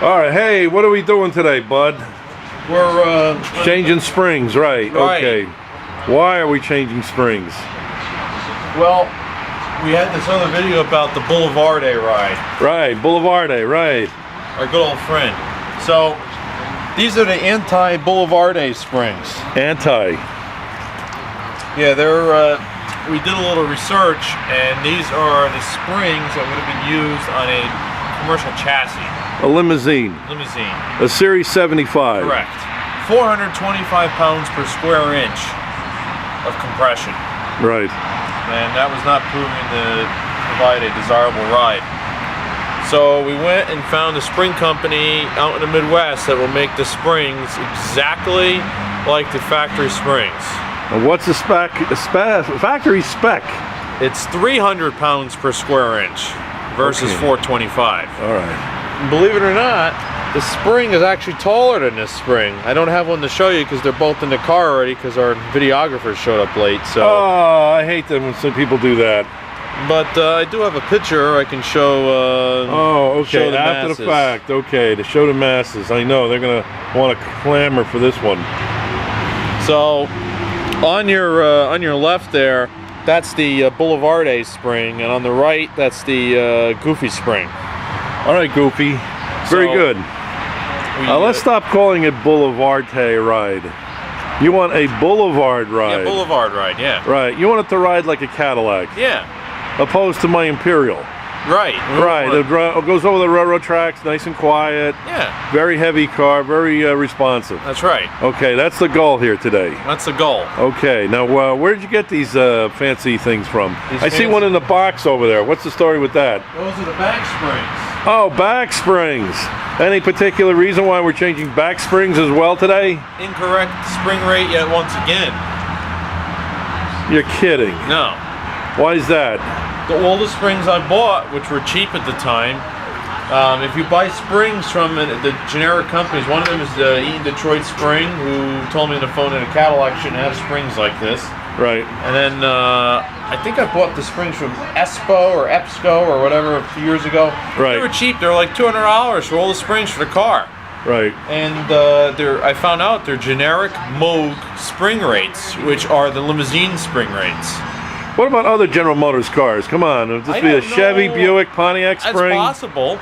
All right, hey, what are we doing today, bud? We're changing springs, right? Okay. Why are we changing springs? Well, we had this other video about the Boulevarde ride. Right, Boulevarde, right. Our good old friend. So, these are the anti-Boulevarde springs. Anti. Yeah, they're, we did a little research, and these are the springs that would have been used on a commercial chassis. A limousine. Limousine. A Series 75. Correct. 425 pounds per square inch of compression. Right. And that was not proving to provide a desirable ride. So we went and found a spring company out in the Midwest that will make the springs exactly like the factory springs. And what's the factory spec? It's 300 pounds per square inch versus 425. All right. Believe it or not, the spring is actually taller than this spring. I don't have one to show you because they're both in the car already because our videographers showed up late. So. Oh, I hate them when some people do that. But I do have a picture I can show. Oh, okay. Show the After masses. the fact, okay, to show the masses. I know they're gonna want to clamor for this one. So, on your left there, that's the Boulevarde spring, and on the right, that's the Goofy spring. All right, Goofy. Very good. Let's stop calling it Boulevard ride. You want a Boulevard ride. Yeah, Boulevard ride, yeah. Right. You want it to ride like a Cadillac. Yeah. Opposed to my Imperial. Right. Right. It goes over the railroad tracks, nice and quiet. Yeah. Very heavy car, very responsive. That's right. Okay, that's the goal here today. That's the goal. Okay, now where did you get these fancy things from? I see one in the box over there. What's the story with that? Those are the back springs. Oh, back springs. Any particular reason why we're changing back springs as well today? Incorrect spring rate yet once again. You're kidding. No. Why is that? All the springs I bought, which were cheap at the time, if you buy springs from the generic companies, one of them is the Eaton Detroit Spring, who told me on the phone that a Cadillac shouldn't have springs like this. Right. And then I think I bought the springs from ESPO or EPSCO or whatever a few years ago. Right. They were cheap. They were like $200 for all the springs for the car. Right. And I found out they're generic Moog spring rates, which are the limousine spring rates. What about other General Motors cars? Come on, would this be a Chevy, Buick, Pontiac spring? That's possible.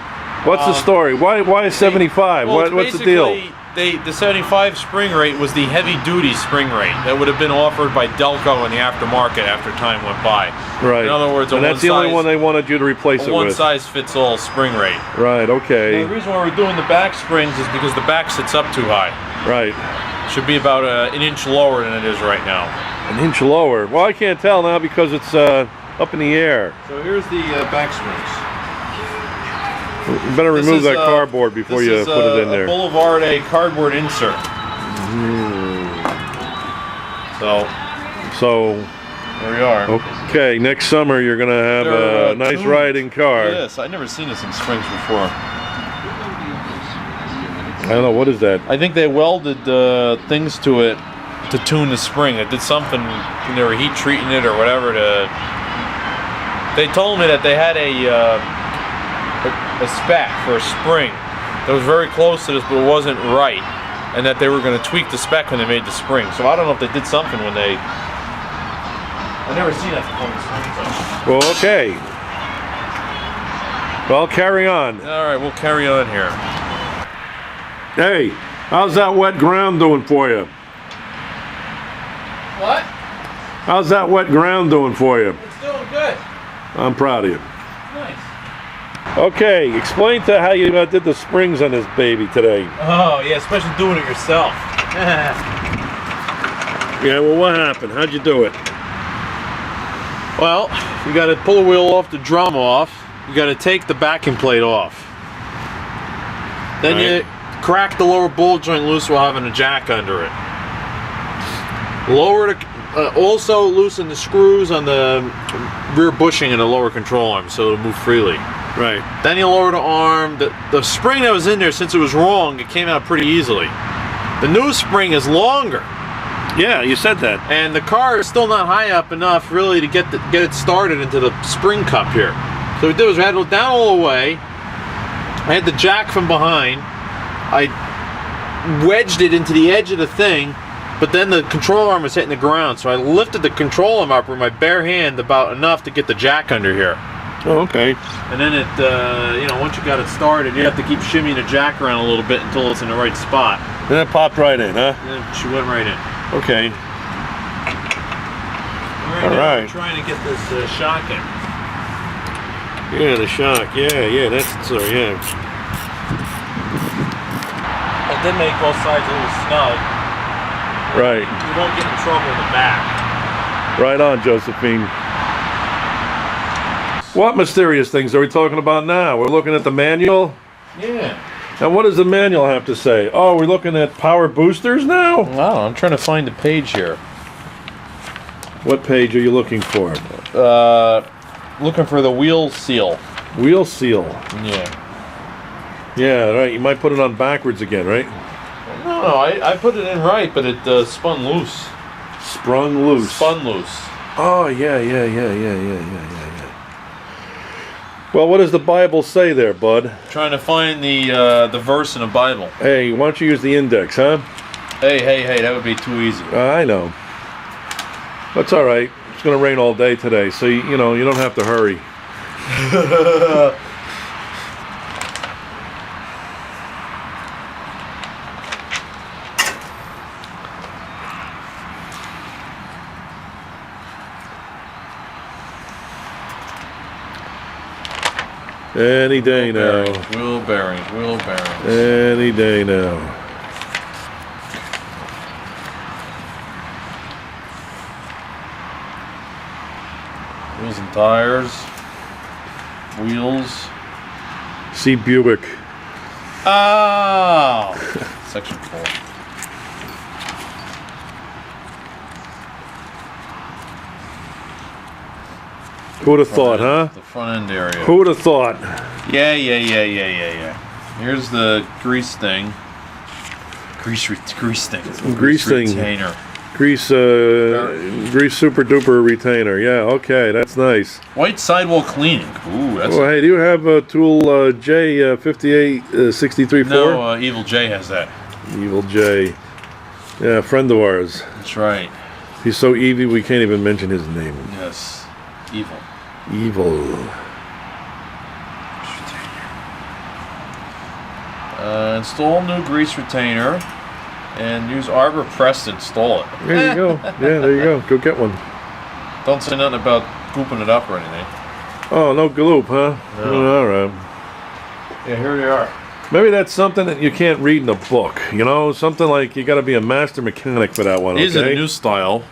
What's the story? Why is 75? Well, what's the deal? The 75 spring rate was the heavy-duty spring rate that would have been offered by Delco in the aftermarket after time went by. Right. In other words, and that's the only one they wanted you to replace it with. One-size-fits-all spring rate. Right. Okay. And the reason why we're doing the back springs is because the back sits up too high. Right. Should be about an inch lower than it is right now. An inch lower. Well, I can't tell now because it's up in the air. So here's the back springs. You better remove that cardboard before you put it in there. This is a Boulevarde cardboard insert. So there we are. Okay, next summer you're gonna have a nice riding car. Look at this. I've never seen this in springs before. I don't know, what is that? I think they welded things to it to tune the spring. It did something when they were heat treating it or whatever. They told me that they had a spec for a spring that was very close to this, but it wasn't right, and that they were going to tweak the spec when they made the spring. So I don't know if they did something when they. I've never seen that before in springs. Well, okay. Well, carry on. All right, we'll carry on here. Hey, how's that wet ground doing for you? What? How's that wet ground doing for you? It's doing good. I'm proud of you. Nice. Okay, explain to how you did the springs on this baby today. Oh, yeah, especially doing it yourself. Yeah, well, what happened? How'd you do it? Well, you got to pull the wheel off, the drum off. You got to take the backing plate off. Then you crack the lower ball joint loose while having a jack under it. Lower the, also loosen the screws on the rear bushing and the lower control arm so it'll move freely. Right. Then you lower the arm. The spring that was in there, since it was wrong, it came out pretty easily. The new spring is longer. Yeah, you said that. And the car is still not high up enough really to get it started into the spring cup here. So what we did was we had it down all the way, I had the jack from behind. I wedged it into the edge of the thing, but then the control arm was hitting the ground, so I lifted the control arm up with my bare hand about enough to get the jack under here. Oh, okay. And then it, you know, once you got it started, you have to keep shimmying the jack around a little bit until it's in the right spot. And it popped right in, huh? And then she went right in. Okay. All right. I'm trying to get this shock in. Yeah, the shock. Yeah, that's so. Yeah. I did make both sides a little snug. Right. You won't get in trouble in the back. Right on, Josephine. What mysterious things are we talking about now? We're looking at the manual? Yeah. Now what does the manual have to say? Oh, we're looking at power boosters now? Wow, I'm trying to find the page here. What page are you looking for? Looking for the wheel seal. Wheel seal. Yeah. Yeah, right. You might put it on backwards again, right? No, I put it in right, but it spun loose. Sprung loose. Spun loose. Oh, yeah. Well, what does the Bible say there, bud? Trying to find the verse in the Bible. Hey, why don't you use the index, huh? Hey, that would be too easy. I know. That's all right. It's going to rain all day today, so you know, you don't have to hurry. Any day now. Wheel bearings. Any day now. Wheels and tires. Wheels. See Buick. Oh! Section 4. Who'd have thought, huh? The front end area. Who'd have thought? Yeah. Here's the grease thing. Grease thing. Grease thing. Retainer. Grease super duper retainer. Yeah, okay, that's nice. White sidewall cleaning. Ooh, that's. Oh, hey, do you have a tool J58634? No, Evil J has that. Evil J. Yeah, a friend of ours. That's right. He's so evil we can't even mention his name. Yes. Evil. Install new grease retainer and use Arbor Press to install it. There you go. Yeah, there you go. Go get one. Don't say nothing about gooping it up or anything. Oh, no gloop, huh? No. All right. Yeah, here they are. Maybe that's something that you can't read in a book. You know, something like you got to be a master mechanic for that one. These are the new style.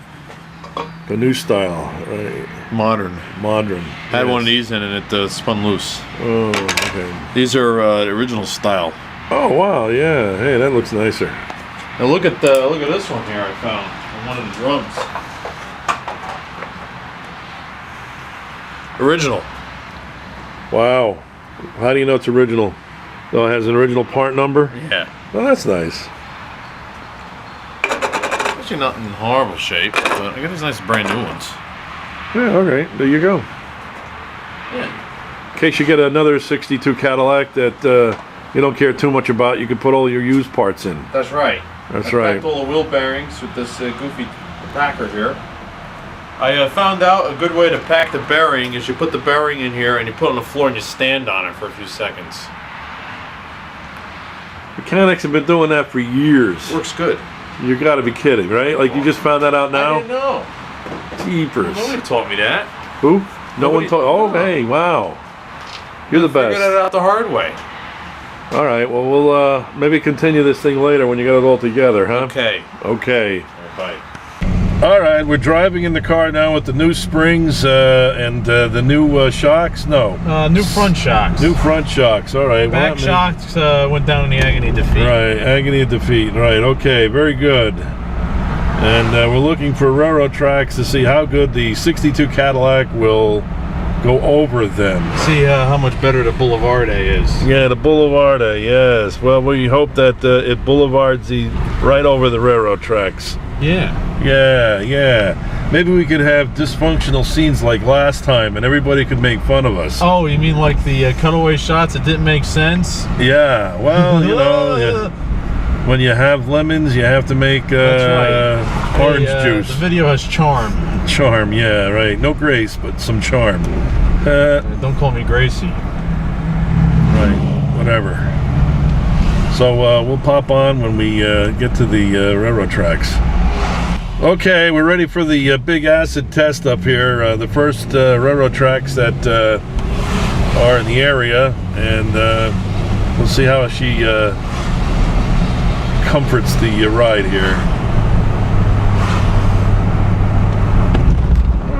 The new style, right? Modern. Had one of these in and it spun loose. Oh, okay. These are the original style. Oh wow, yeah. Hey, that looks nicer. Now look at this one here I found on one of the drums. Original. Wow. How do you know it's original? Oh, it has an original part number? Yeah. Well, that's nice. Actually not in horrible shape, but I got these nice brand new ones. Yeah, okay. There you go. Yeah. In case you get another 62 Cadillac that you don't care too much about, you can put all your used parts in. That's right. That's I right. packed all the wheel bearings with this goofy packer here. I found out a good way to pack the bearing is you put the bearing in here and you put it on the floor and you stand on it for a few seconds. Mechanics have been doing that for years. Works good. You got to be kidding, right? Like you just found that out now? I didn't know. Jeepers. Nobody taught me that. Who? No one Nobody- taught. Oh, no. hey, wow. You're the best. Figured it out the hard way. All right. Well, we'll maybe continue this thing later when you got it all together, huh? Okay. Okay. Bye. All right. We're driving in the car now with the new springs and the new shocks. No. New front shocks. New front shocks. All right. Back shocks went down in the agony of defeat. Right. Agony of defeat. Right. Okay. Very good. And we're looking for railroad tracks to see how good the 62 Cadillac will go over them. See how much better the Boulevard A is. Yeah, the Boulevard, yes. Well, we hope that it boulevards right over the railroad tracks. Yeah. Yeah. maybe we could have dysfunctional scenes like last time, and everybody could make fun of us. Oh, you mean like the cutaway shots that didn't make sense? Yeah. Well, you know, when you have lemons, you have to make orange juice. The video has charm. Charm, yeah, right. No grace, but some charm. Don't call me Gracie. Right. Whatever. So we'll pop on when we get to the railroad tracks. Okay, we're ready for the big acid test up here. The first railroad tracks that are in the area, and we'll see how she comforts the ride here.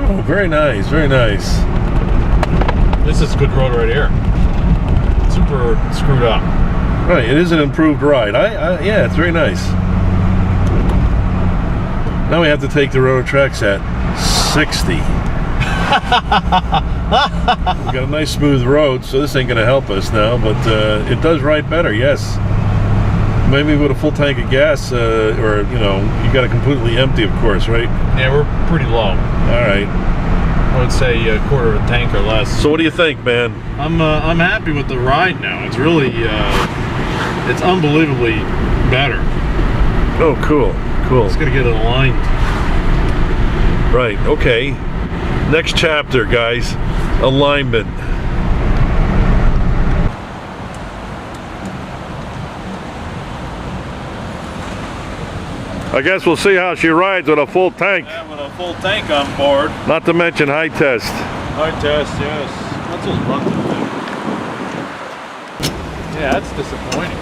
Oh, very nice, very nice. This is a good road right here. Super screwed up. Right, it is an improved ride. Yeah, it's very nice. Now we have to take the railroad tracks at 60. We got a nice smooth road, so this ain't gonna help us now, but it does ride better, yes. Maybe with a full tank of gas, or you know, you got it completely empty, of course, right? Yeah, we're pretty low. All right. I would say a quarter of a tank or less. So what do you think, man? I'm happy with the ride now. It's really, it's unbelievably better. Oh, cool, cool. Just gotta get it aligned. Right. Okay. Next chapter, guys. Alignment. I guess we'll see how she rides with a full tank. Yeah, with a full tank on board. Not to mention high test. High test, yes. Let's just run to the thing. Yeah, that's disappointing.